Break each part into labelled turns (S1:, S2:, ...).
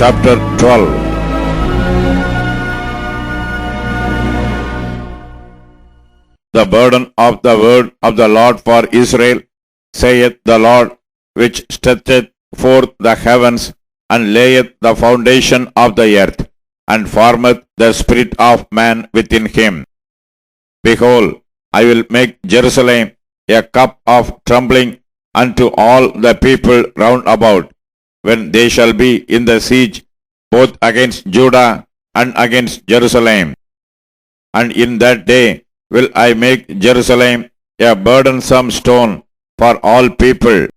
S1: chapter 12. The burden of the word of the Lord for Israel, saith the Lord, which stretcheth forth the heavens, and layeth the foundation of the earth, and formeth the spirit of man within him. Behold, I will make Jerusalem a cup of trembling unto all the people round about, when they shall be in the siege both against Judah and against Jerusalem. And in that day will I make Jerusalem a burdensome stone for all people.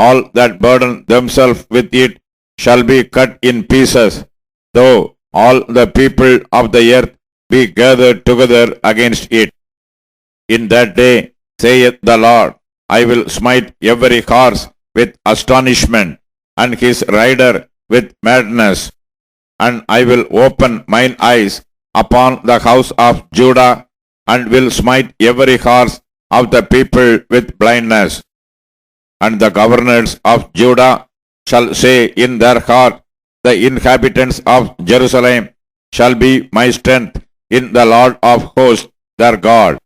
S1: All that burden themselves with it shall be cut in pieces, though all the people of the earth be gathered together against it. In that day, saith the Lord, I will smite every horse with astonishment, and his rider with madness. And I will open mine eyes upon the house of Judah, and will smite every horse of the people with blindness. And the governors of Judah shall say in their heart, the inhabitants of Jerusalem shall be my strength in the Lord of hosts their God.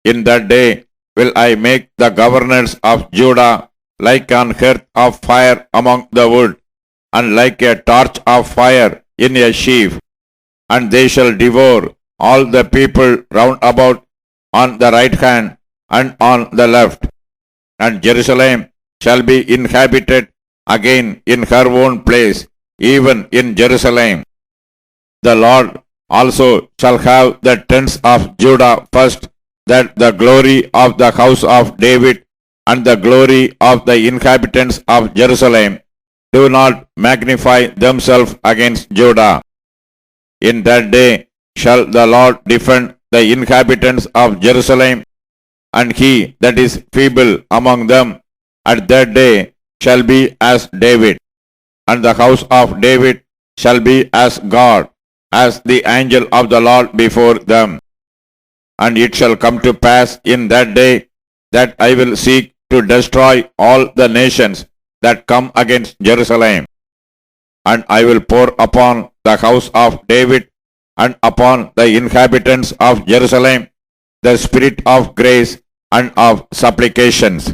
S1: In that day will I make the governors of Judah like an hearth of fire among the wood, and like a torch of fire in a sheaf, and they shall devour all the people round about on the right hand and on the left. And Jerusalem shall be inhabited again in her own place, even in Jerusalem. The Lord also shall have the tents of Judah first, that the glory of the house of David and the glory of the inhabitants of Jerusalem do not magnify themselves against Judah. In that day shall the Lord defend the inhabitants of Jerusalem, and he that is feeble among them at that day shall be as David, and the house of David shall be as God, as the angel of the Lord before them. And it shall come to pass in that day that I will seek to destroy all the nations that come against Jerusalem. And I will pour upon the house of David and upon the inhabitants of Jerusalem the spirit of grace and of supplications.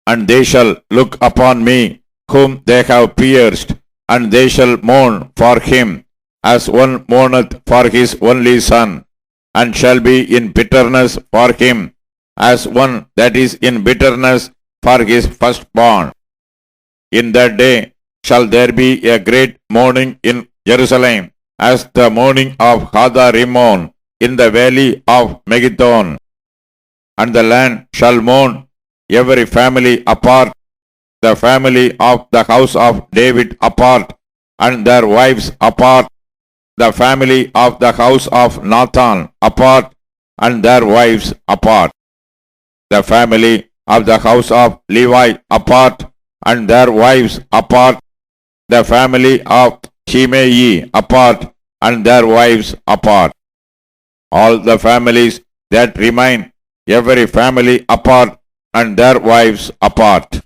S1: And they shall look upon me whom they have pierced, and they shall mourn for him as one mourneth for his only son, and shall be in bitterness for him as one that is in bitterness for his firstborn. In that day shall there be a great mourning in Jerusalem, as the mourning of Hadar-rimmon in the valley of Megiddon. And the land shall mourn, every family apart, the family of the house of David apart, and their wives apart, the family of the house of Nathan apart, and their wives apart, the family of the house of Levi apart, and their wives apart, the family of Shimei apart, and their wives apart. All the families that remain, every family apart, and their wives apart.